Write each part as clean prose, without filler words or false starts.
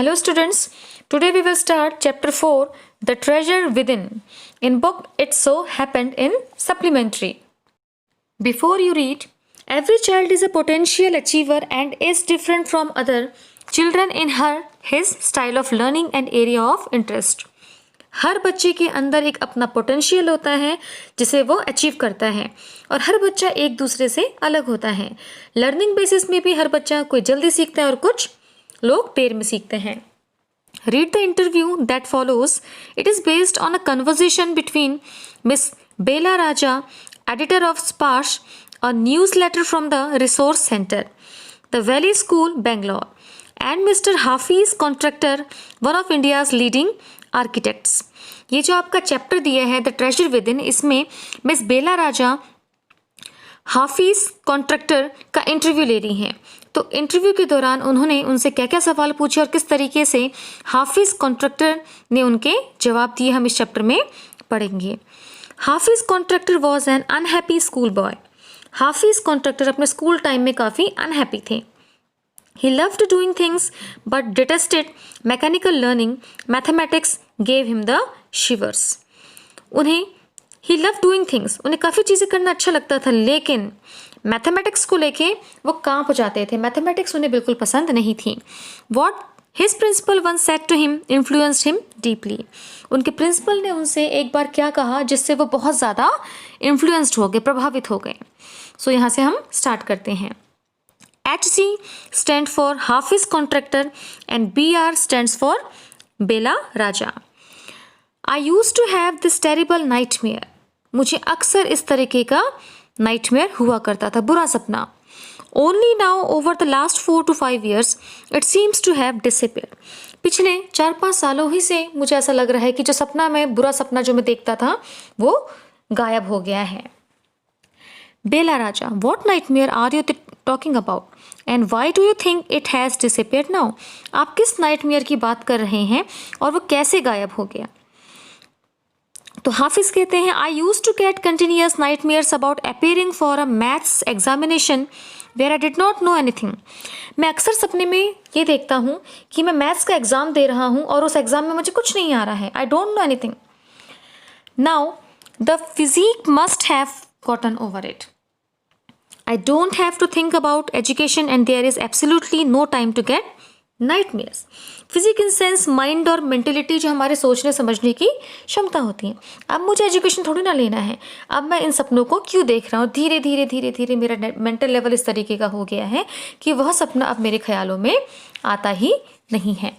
Hello students, today we will start chapter 4, The Treasure Within. In book It So Happened in Supplementary. Before you read, every child is a potential achiever and is different from other children in his style of learning and area of interest. हर बच्चे के अंदर एक अपना potential होता है जिसे वो achieve करता है और हर बच्चा एक दूसरे से अलग होता है। लर्निंग बेसिस में भी हर बच्चा कोई जल्दी सीखता है और कुछ लोग देर में सीखते हैं। Read the interview that follows. It is based on a conversation between Miss Bela Raja, editor of Sparsh, a newsletter from the Resource Center, the Valley School, Bangalore, and Mr. Hafiz, contractor, one of India's leading architects. ये जो आपका chapter दिया है the treasure with in, इसमें miss बेला राजा हाफिज contractor का interview ले रही हैं। तो इंटरव्यू के दौरान उन्होंने उनसे क्या क्या सवाल पूछे और किस तरीके से हाफिज कॉन्ट्रैक्टर ने उनके जवाब दिए, हम इस चैप्टर में पढ़ेंगे। Hafeez Contractor was an unhappy school boy. Hafeez Contractor अपने स्कूल टाइम में काफ़ी अनहैप्पी थे। He loved doing things but detested mechanical learning. Mathematics gave him the shivers. He loved doing things. उन्हें काफ़ी चीज़ें करना अच्छा लगता था, लेकिन मैथमेटिक्स को लेके वो कांप हो जाते थे। मैथमेटिक्स उन्हें बिल्कुल पसंद नहीं थी। What his principal once said to him influenced him deeply. उनके प्रिंसिपल ने उनसे एक बार क्या कहा जिससे वो बहुत ज़्यादा इन्फ्लुएंस्ड हो गए, प्रभावित हो गए। सो यहाँ से हम स्टार्ट करते हैं। HC stands for Hafiz Contractor and BR stands for Bela Raja. I used to have this terrible nightmare. मुझे अक्सर इस तरीके का nightmare हुआ करता था, बुरा सपना। Only now over the last 4 to 5 years it seems to have disappeared. पिछले 4-5 सालों ही से मुझे ऐसा लग रहा है कि जो सपना मैं, बुरा सपना जो मैं देखता था वो गायब हो गया है। Bela Raja, what nightmare are you talking about? And why do you think it has disappeared now? आप किस nightmare की बात कर रहे हैं और वो कैसे गायब हो गया? तो हाफिज कहते हैं I used to get continuous nightmares about appearing for a maths examination where I did not know anything. मैं अक्सर सपने में ये देखता हूँ कि मैं मैथ्स का एग्ज़ाम दे रहा हूँ और उस एग्ज़ाम में मुझे कुछ नहीं आ रहा है। I don't know anything. Now the physique must have gotten over it. I don't have to think about education and there is absolutely no time to get nightmares. Physique in sense mind और mentality, जो हमारे सोचने समझने की क्षमता होती है। अब मुझे एजुकेशन थोड़ी ना लेना है, अब मैं इन सपनों को क्यों देख रहा हूँ। धीरे धीरे धीरे धीरे मेरा मेंटल लेवल इस तरीके का हो गया है कि वह सपना अब मेरे ख्यालों में आता ही नहीं है।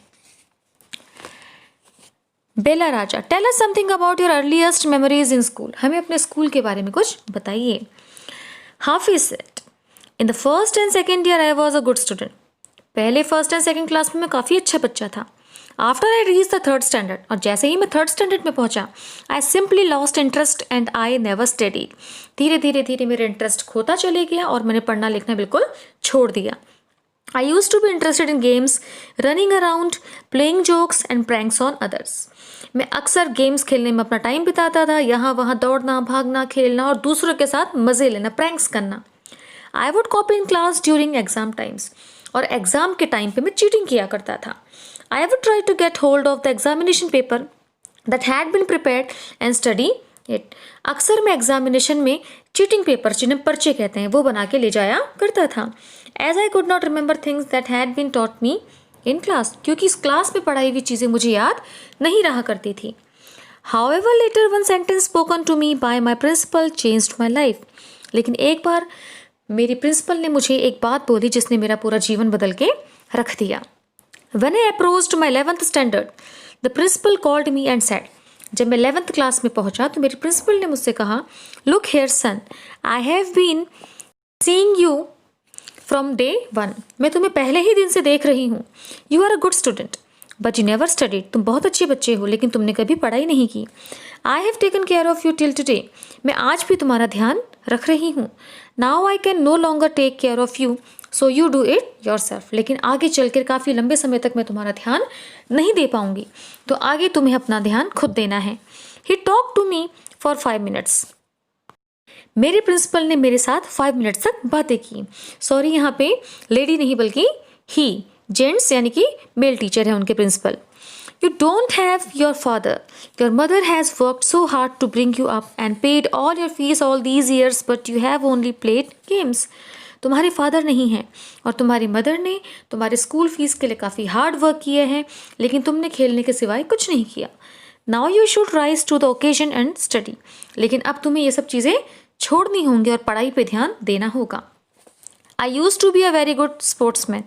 Bela Raja, tell us something about your earliest memories in school. हमें अपने स्कूल के बारे में कुछ बताइए। Hafiz said, in the first and second year I was a good student. पहले फर्स्ट एंड सेकंड क्लास में मैं काफ़ी अच्छा बच्चा था। After I reached the third standard, और जैसे ही मैं थर्ड स्टैंडर्ड में पहुंचा, I simply lost interest and I never studied. धीरे धीरे धीरे मेरा इंटरेस्ट खोता चले गया और मैंने पढ़ना लिखना बिल्कुल छोड़ दिया। I used to be interested in games, running around, playing jokes and pranks on others. मैं अक्सर गेम्स खेलने में अपना टाइम बिताता था, यहाँ वहाँ दौड़ना, भागना, खेलना और दूसरों के साथ मज़े लेना, प्रैंक्स करना। I would copy in class during exam times, और एग्ज़ाम के टाइम पे मैं चीटिंग किया करता था। I would try to get hold of the examination paper that had been prepared and study it. अक्सर मैं एग्जामिनेशन में चीटिंग पेपर, जिन्हें पर्चे कहते हैं, वो बना के ले जाया करता था। As I could not remember things that had been taught me in class, क्योंकि इस क्लास में पढ़ाई हुई चीज़ें मुझे याद नहीं रहा करती थी। However later one sentence spoken to me by my principal changed my life. लेकिन एक बार मेरी प्रिंसिपल ने मुझे एक बात बोली जिसने मेरा पूरा जीवन बदल के रख दिया। When I approached my 11th standard, the principal called me and said, जब मैं 11th क्लास में पहुंचा तो मेरी प्रिंसिपल ने मुझसे कहा, Look here son, I have been seeing you from day one. मैं तुम्हें पहले ही दिन से देख रही हूँ। You are a good student, but you never studied. तुम बहुत अच्छे बच्चे हो लेकिन तुमने कभी पढ़ाई नहीं की। I have taken care of you till today. मैं आज भी तुम्हारा ध्यान रख रही हूँ। Now I can no longer take care of you, so you do it yourself. लेकिन आगे चलकर काफ़ी लंबे समय तक मैं तुम्हारा ध्यान नहीं दे पाऊँगी, तो आगे तुम्हें अपना ध्यान खुद देना है। He talked to me for 5 minutes. मेरे प्रिंसिपल ने मेरे साथ 5 मिनट्स तक बातें की। सॉरी, यहाँ पे लेडी नहीं बल्कि ही जेंट्स यानी कि मेल टीचर है उनके principal. You don't have your father. Your mother has worked so hard to bring you up and paid all your fees all these years, but you have only played games. तुम्हारे father नहीं हैं और तुम्हारी mother ने तुम्हारे school fees के लिए काफ़ी हार्ड वर्क किए हैं, लेकिन तुमने खेलने के सिवाय कुछ नहीं किया। Now you should rise to the occasion and study. लेकिन अब तुम्हें ये सब चीज़ें छोड़नी होंगी और पढ़ाई पे ध्यान देना होगा। I used to be a very good sportsman.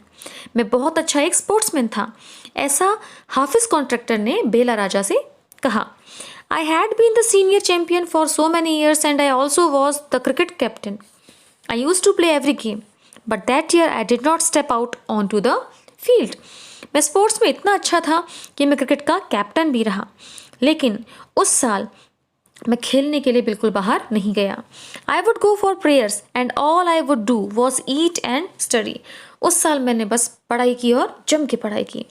मैं बहुत अच्छा एक स्पोर्ट्समैन था, ऐसा हाफिज कॉन्ट्रैक्टर ने बेला राजा से कहा। I had been the senior champion for so many years and I also was the cricket captain. I used to play every game but that year I did not step out on to the field. मैं sports में इतना अच्छा था कि मैं cricket का captain भी रहा, लेकिन उस साल मैं खेलने के लिए बिल्कुल बाहर नहीं गया। I would go for prayers and all I would do was eat and study. उस साल मैंने बस पढ़ाई की और जम के पढ़ाई की।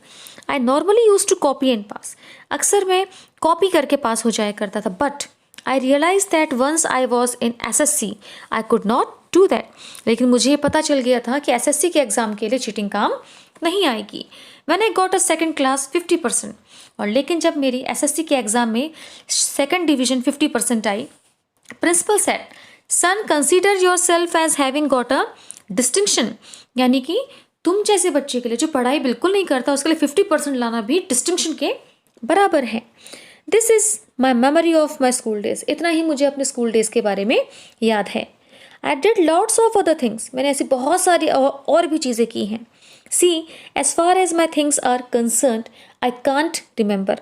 I normally used to copy and pass. अक्सर मैं कॉपी करके पास हो जाया करता था, but I realise that once I was in SSC I could not do that. लेकिन मुझे ये पता चल गया था कि SSC के एग्ज़ाम के लिए चीटिंग काम नहीं आएगी। When I got a second class 50%, और लेकिन जब मेरी SSC के एग्ज़ाम में सेकंड डिवीजन 50% आई, principal said, son consider yourself as having got a distinction. यानी कि तुम जैसे बच्चे के लिए जो पढ़ाई बिल्कुल नहीं करता उसके लिए 50% लाना भी डिस्टिंक्शन के बराबर है। This is my memory of my school days. इतना ही मुझे अपने स्कूल डेज के बारे में याद है। I did lots of other things. मैंने ऐसी बहुत सारी और भी चीज़ें की हैं। See, as far as my things are concerned, I can't remember.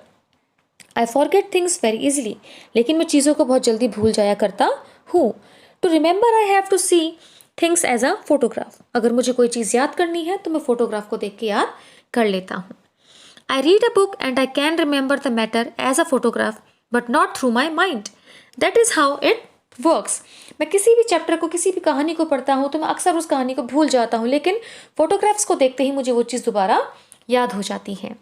I forget things very easily. लेकिन मैं चीज़ों को बहुत जल्दी भूल जाया करता हूँ। To remember, I have to see things as a photograph. अगर मुझे कोई चीज़ याद करनी है तो मैं फोटोग्राफ को देख के याद कर लेता हूँ। I read a book and I can remember the matter as a photograph, but not through my mind. That is how it works. मैं किसी भी चैप्टर को, किसी भी कहानी को पढ़ता हूँ तो मैं अक्सर उस कहानी को भूल जाता हूँ, लेकिन फोटोग्राफ्स को देखते ही मुझे वो चीज़ दोबारा याद हो जाती है।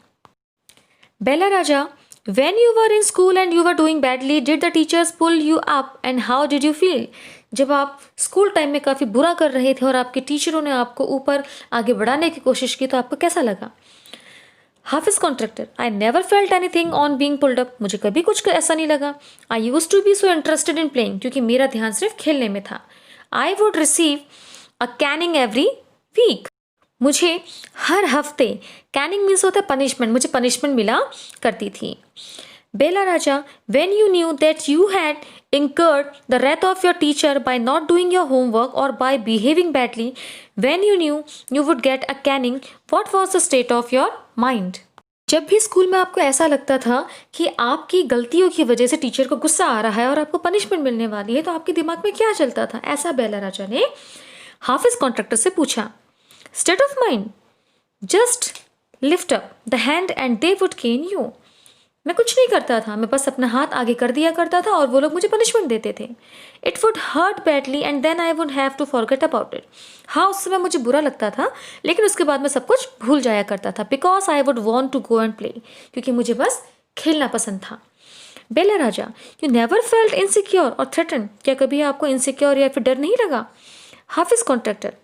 बेला राजा, when you were in school and you were doing badly, did the teachers pull you up and how did you feel? जब आप स्कूल टाइम में काफ़ी बुरा कर रहे थे और आपके टीचरों ने आपको ऊपर आगे बढ़ाने की कोशिश की तो आपको कैसा लगा? हाफिज Contractor, I never felt anything on being pulled up. मुझे कभी कुछ ऐसा नहीं लगा। I used to be so interested in playing, क्योंकि मेरा ध्यान सिर्फ खेलने में था। I would receive a caning every week. मुझे हर हफ्ते, कैनिंग मीन्स होता है पनिशमेंट, मुझे पनिशमेंट मिला करती थी। बेला राजा, when you knew that you had incurred the wrath of your teacher by not doing your homework or by behaving badly, when you knew you would get a caning, what was the state of your mind? जब भी school में आपको ऐसा लगता था कि आपकी गलतियों की वजह से टीचर को गुस्सा आ रहा है और आपको पनिशमेंट मिलने वाली है, तो आपके दिमाग में क्या चलता था? ऐसा बेला राजा ने हाफिज कॉन्ट्रैक्टर से पूछा। State of mind, just lift up the hand and they would can you. मैं कुछ नहीं करता था, मैं बस अपना हाथ आगे कर दिया करता था और वो लोग मुझे पनिशमेंट देते थे। It would hurt badly and then I would have to forget about it. हाँ, उस समय मुझे बुरा लगता था, लेकिन उसके बाद मैं सब कुछ भूल जाया करता था। Because I would want to go and play, क्योंकि मुझे बस खेलना पसंद था। Bela Raja, you never felt insecure और थ्रेटन। क्या कभी आपको इनसिक्योर या फिर डर नहीं लगा? हाफिज Contractor,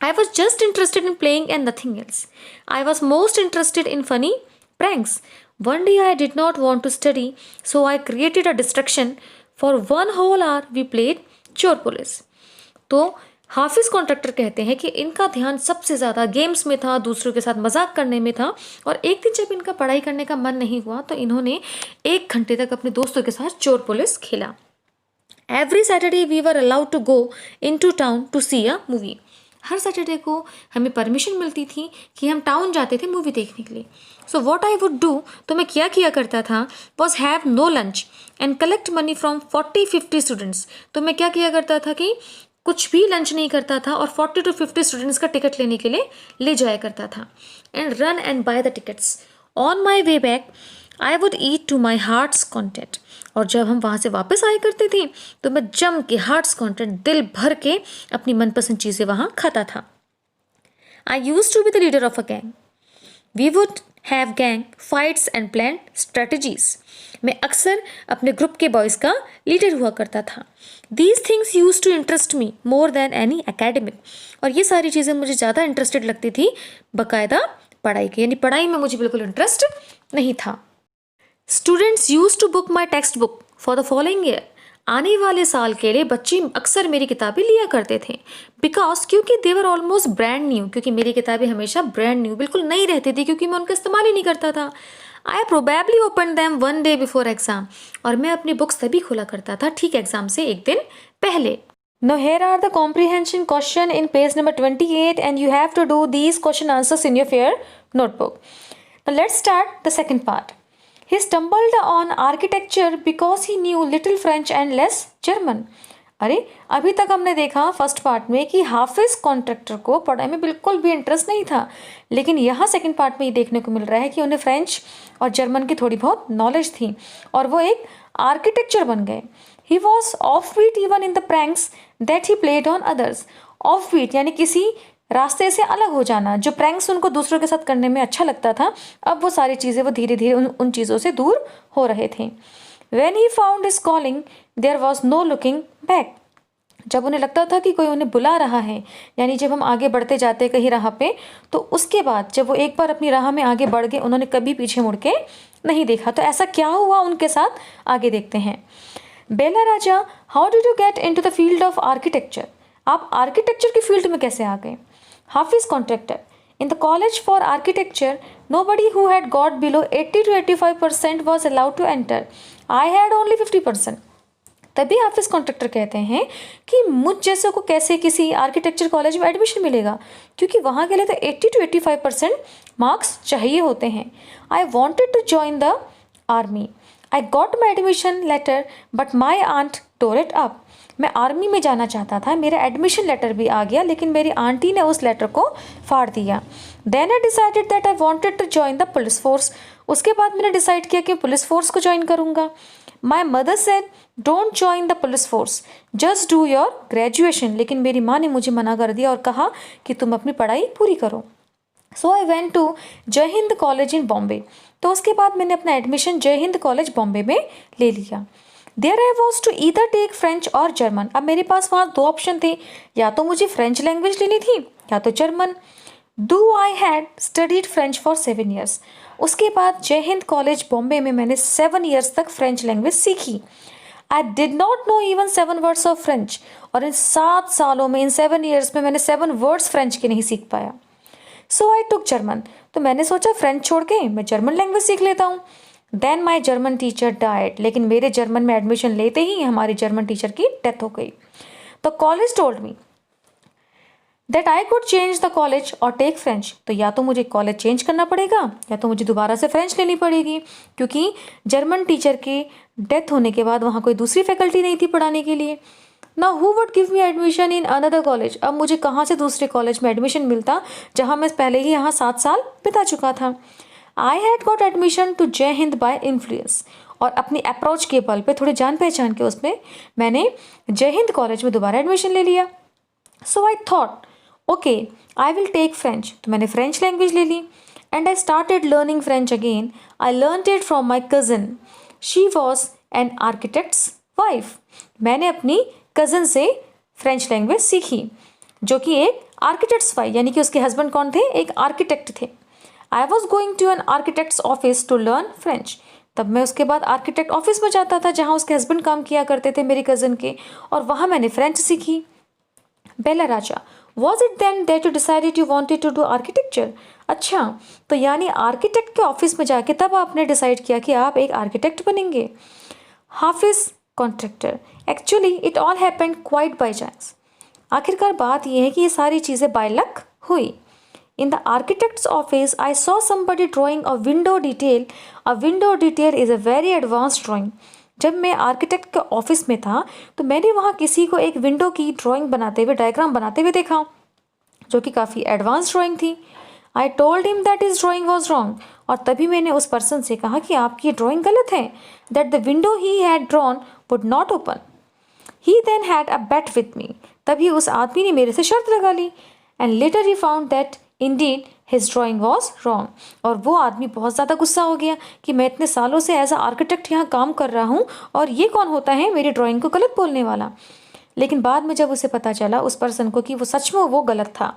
I was just interested in playing and nothing else. I was most interested in funny pranks. One day I did not want to study, so I created a distraction. For 1 whole hour we played चोर police. तो हाफिज contractor कहते हैं कि इनका ध्यान सबसे ज़्यादा games में था, दूसरों के साथ मजाक करने में था, और एक दिन जब इनका पढ़ाई करने का मन नहीं हुआ तो इन्होंने 1 घंटे तक अपने दोस्तों के साथ चोर पुलिस खेला। Every Saturday we were allowed to go into town to see a movie. Her Saturday को हमें परमिशन मिलती थी कि हम टाउन जाते थे मूवी देखने के लिए। So what I would do, तो मैं क्या किया करता था, was have no lunch and collect money from 40-50 students. तो मैं क्या किया करता था कि कुछ भी लंच नहीं करता था और 40 to 50 स्टूडेंट्स का टिकट लेने के लिए ले जाया करता था। And run and buy the tickets. On my way back I would eat to my heart's content. और जब हम वहाँ से वापस आया करते थे तो मैं जम के हार्ट्स कॉन्टेंट, दिल भर के अपनी मनपसंद चीज़ें वहाँ खाता था। I used to be the leader of a gang. We would have gang fights and plan strategies. मैं अक्सर अपने ग्रुप के बॉयज़ का लीडर हुआ करता था। These things used to interest me more than any academic. और ये सारी चीज़ें मुझे ज़्यादा इंटरेस्टेड लगती थी बाकायदा पढ़ाई के, यानी पढ़ाई में मुझे बिल्कुल इंटरेस्ट नहीं था। Students used to book my textbook for the following year. आने वाले साल के लिए बच्चे अक्सर मेरी किताबें लिया करते थे, बिकॉज क्योंकि देवर ऑलमोस्ट ब्रांड न्यू, क्योंकि मेरी किताबें हमेशा ब्रांड न्यू बिल्कुल नई रहती थी, क्योंकि मैं उनका इस्तेमाल ही नहीं करता था। I probably open them one day before exam, और मैं अपनी बुक्स तभी खोला करता था ठीक एग्जाम से एक दिन पहले। Now here are the comprehension question in page number 28 and you have to do these question answers in your fair notebook. Now let's start the second part. He stumbled on architecture because he knew little French and less German. अरे अभी तक हमने देखा first part में कि हाफिज contractor को पढ़ाई में बिल्कुल भी इंटरेस्ट नहीं था, लेकिन यहाँ सेकंड पार्ट में ये देखने को मिल रहा है कि उन्हें फ्रेंच और जर्मन की थोड़ी बहुत नॉलेज थी और वो एक आर्किटेक्चर बन गए। He was offbeat even in the pranks that he played on others. Offbeat यानी किसी रास्ते से अलग हो जाना, जो प्रैंक्स उनको दूसरों के साथ करने में अच्छा लगता था, अब वो सारी चीज़ें वो धीरे धीरे उन चीज़ों से दूर हो रहे थे। When he found his calling, there was no looking back. जब उन्हें लगता था कि कोई उन्हें बुला रहा है, यानी जब हम आगे बढ़ते जाते कहीं राह पे, तो उसके बाद जब वो एक बार अपनी राह में आगे बढ़ गए, उन्होंने कभी पीछे मुड़ के नहीं देखा। तो ऐसा क्या हुआ उनके साथ, आगे देखते हैं। Bela Raja, how did you get into the field of architecture? आप आर्किटेक्चर की फील्ड में कैसे आ गए? Hafeez Contractor, in the college for architecture nobody who had got below 80 to 85% was allowed to enter. I had only 50%। तभी हाफिज कॉन्ट्रैक्टर कहते हैं कि मुझ जैसे को कैसे किसी आर्किटेक्चर कॉलेज में एडमिशन मिलेगा, क्योंकि वहाँ के लिए तो 80 to 85% मार्क्स चाहिए होते हैं। I wanted to join the army. I got my admission letter but my aunt tore it up. मैं आर्मी में जाना चाहता था, मेरा एडमिशन लेटर भी आ गया, लेकिन मेरी आंटी ने उस लेटर को फाड़ दिया। Then I decided that I wanted to join the police force. उसके बाद मैंने डिसाइड किया कि पुलिस फोर्स को ज्वाइन करूँगा। My mother said don't join the police force, just do your graduation. लेकिन मेरी माँ ने मुझे मना कर दिया और कहा कि तुम अपनी पढ़ाई पूरी करो। सो I went to Jai Hind college in Bombay. तो उसके बाद मैंने अपना एडमिशन जय हिंद कॉलेज बॉम्बे में ले लिया। There I was to either take French और जर्मन। अब मेरे पास वहाँ दो ऑप्शन थे, या तो मुझे फ्रेंच लैंग्वेज लेनी थी या तो German. Do I had studied French for 7 years। उसके बाद जय हिंद कॉलेज बॉम्बे में मैंने 7 years तक फ्रेंच लैंग्वेज सीखी। आई did not know even 7 words of French. और इन 7 सालों में, इन 7 years में मैंने 7 words फ्रेंच के नहीं सीख पाया। सो आई टुक जर्मन। तो मैंने सोचा फ्रेंच छोड़ के मैं जर्मन लैंग्वेज सीख लेता हूँ। देन माई जर्मन टीचर डाइड। लेकिन मेरे जर्मन में एडमिशन लेते ही हमारी जर्मन टीचर की डेथ हो गई। तो college told me that I could change the college और टेक फ्रेंच। तो या तो मुझे कॉलेज चेंज करना पड़ेगा या तो मुझे दोबारा से फ्रेंच लेनी पड़ेगी, क्योंकि जर्मन टीचर की डेथ होने के बाद वहाँ कोई दूसरी फैकल्टी नहीं थी पढ़ाने के लिए। ना who would give me admission in another college. अब मुझे कहाँ से दूसरे कॉलेज में एडमिशन मिलता जहाँ मैं पहले ही यहाँ 7 साल बिता चुका था। I had got admission to Jai Hind bye influence. और अपनी अप्रोच के बल पे, थोड़े जान पहचान के उसमें, मैंने जय हिंद कॉलेज में दोबारा एडमिशन ले लिया। So I thought okay I will take French. तो मैंने फ्रेंच लैंग्वेज ले ली and I started learning French again. I learned it from my cousin, she was an architect's wife. मैंने अपनी कज़न से फ्रेंच लैंग्वेज सीखी, जो कि एक आर्किटेक्ट्स वाइफ, यानी कि उसके हस्बैंड कौन थे, एक आर्किटेक्ट थे। I was going to an architect's office to learn French. तब मैं उसके बाद आर्किटेक्ट ऑफिस में जाता था जहाँ उसके हस्बैंड काम किया करते थे मेरी कज़न के, और वहाँ मैंने फ्रेंच सीखी। Bela Raja, was it then that you decided you wanted to do architecture? अच्छा, तो यानी आर्किटेक्ट के ऑफिस में जाके तब आपने डिसाइड किया कि आप एक आर्किटेक्ट बनेंगे। Hafeez Contractor, actually it all happened quite by chance. आखिरकार बात यह है कि ये सारी चीज़ें बाय लक हुई। In the architects office I saw somebody drawing a window detail. A window detail is a very advance drawing. जब मैं आर्किटेक्ट के ऑफिस में था तो मैंने वहाँ किसी को एक विंडो की ड्राइंग बनाते हुए, डायग्राम बनाते हुए देखा, जो कि काफ़ी एडवांस ड्राइंग थी। I told him that is drawing was wrong. और तभी मैंने उस पर्सन से कहा कि आपकी ड्राइंग गलत है। That the window he had drawn would not open. He then had a bet with me. तभी उस आदमी ने मेरे से शर्त लगा ली। And later he found that indeed his drawing was wrong. और वो आदमी बहुत ज़्यादा गुस्सा हो गया कि मैं इतने सालों से एज अ आर्किटेक्ट यहाँ काम कर रहा हूँ और ये कौन होता है मेरी ड्राइंग को गलत बोलने वाला। लेकिन बाद में जब उसे पता चला उस पर्सन को कि वो सच में वो गलत था।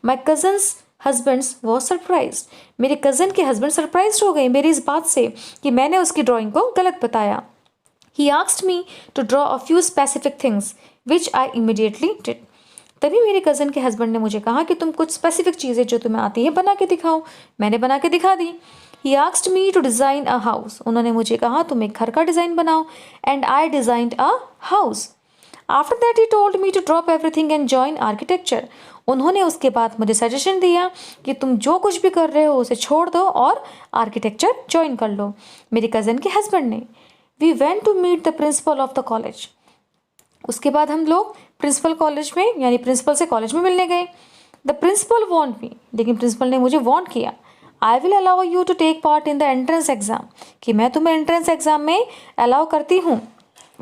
माई कज़न्स husbands was surprised. मेरे कज़न के हस्बैंड सरप्राइज हो गए मेरी इस बात से कि मैंने उसकी ड्राइंग को गलत बताया. He asked me to draw a few specific things, which I immediately did. तभी मेरे कज़न के हस्बैंड ने मुझे कहा कि तुम कुछ स्पेसिफिक चीज़ें जो तुम्हें आती है बना के दिखाओ. मैंने बना के दिखा दी. He asked me to design a house. उन्होंने मुझे कहा तुम एक घर का डिज़ाइन बनाओ. And I designed a house. After that he told me to drop everything and join architecture. उन्होंने उसके बाद मुझे सजेशन दिया कि तुम जो कुछ भी कर रहे हो उसे छोड़ दो और आर्किटेक्चर ज्वाइन कर लो. मेरे कज़न के हस्बैंड ने. We went to meet the principal of the college. उसके बाद हम लोग प्रिंसिपल कॉलेज में यानी प्रिंसिपल से कॉलेज में मिलने गए. The principal want me. लेकिन प्रिंसिपल ने मुझे वॉन्ट किया. I will allow you to take part in the entrance exam. कि मैं तुम्हें एंट्रेंस एग्जाम में अलाउ करती हूँ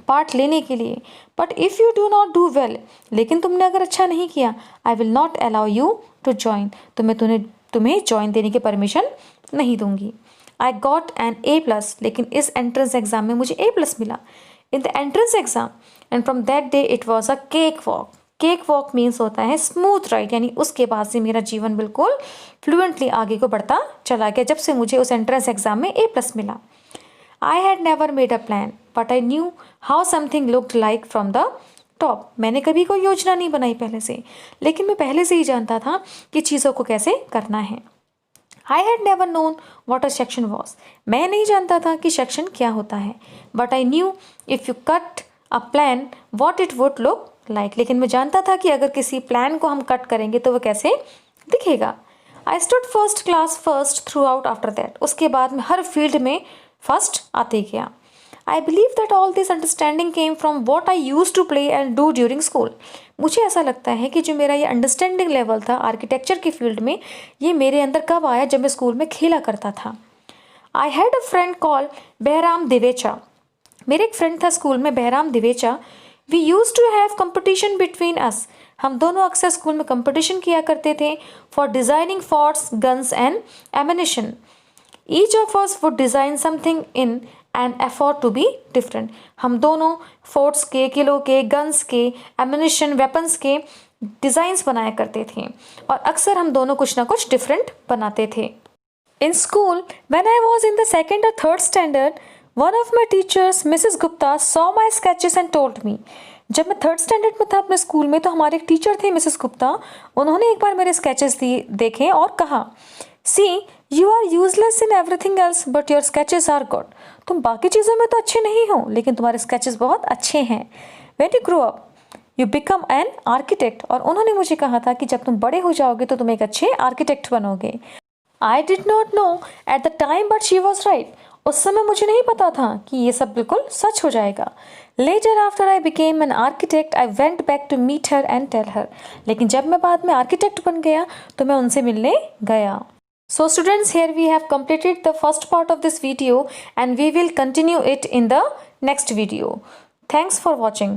पार्ट लेने के लिए. But if you do not do well. लेकिन तुमने अगर अच्छा नहीं किया I will not allow you to join. तो मैं तुम्हें ज्वाइन देने की परमिशन नहीं दूंगी. I got an A+. लेकिन इस एंट्रेंस एग्जाम में मुझे A+ मिला in the entrance exam. And from that day it was a cakewalk. Cakewalk means होता है स्मूथ राइड. यानी उसके बाद से मेरा जीवन बिल्कुल फ्लुएंटली आगे को बढ़ता चला गया जब से मुझे उस एंट्रेंस एग्जाम में A+ मिला. I had never made a plan but I knew how something looked like from the top. मैंने कभी कोई योजना नहीं बनाई पहले से, लेकिन मैं पहले से ही जानता था कि चीज़ों को कैसे करना है. I had never known what a section was. मैं नहीं जानता था कि सेक्शन क्या होता है. But I knew if you cut a plan what it would look like. लेकिन मैं जानता था कि अगर किसी प्लान को हम कट करेंगे तो वो कैसे दिखेगा. I stood first class first throughout after that. उसके बाद मैं हर फील्ड में फर्स्ट आते गया. I believe that all this understanding came from what I used to play and do during school. मुझे ऐसा लगता है कि जो मेरा ये अंडरस्टैंडिंग लेवल था आर्किटेक्चर की फील्ड में, ये मेरे अंदर कब आया जब मैं स्कूल में खेला करता था. I had a friend call Behram Divecha. मेरे एक फ्रेंड था स्कूल में Behram Divecha. We used to have competition between us. हम दोनों अक्सर स्कूल में कंपटिशन किया करते थे for designing forts guns and ammunition. Each of us would design something in and effort to be different. हम दोनों फोर्ट्स के, किलो के, गन्स के, एमिनेशन, वेपन्स के डिज़ाइंस बनाया करते थे और अक्सर हम दोनों कुछ ना कुछ डिफरेंट बनाते थे. In school when I was in the second or third standard one of my teachers Mrs Gupta saw my sketches and told me. जब मैं थर्ड स्टैंडर्ड में था अपने स्कूल में तो हमारे एक टीचर थे मिसेस गुप्ता. उन्होंने एक बार मेरे स्केचेस देखे और कहा, see you are useless in everything else but your sketches are good. तुम बाकी चीज़ों में तो अच्छे नहीं हो लेकिन तुम्हारे स्केचेस बहुत अच्छे हैं. When you grow up you become an architect. और उन्होंने मुझे कहा था कि जब तुम बड़े हो जाओगे तो तुम एक अच्छे आर्किटेक्ट बनोगे. आई did not know at the time but she was right. उस समय मुझे नहीं पता था कि ये सब बिल्कुल सच हो जाएगा. Later after I became an architect I went back to meet her and tell her. लेकिन जब मैं बाद में आर्किटेक्ट बन गया तो मैं उनसे मिलने गया. So students, here we have completed the first part of this video and we will continue it in the next video. Thanks for watching.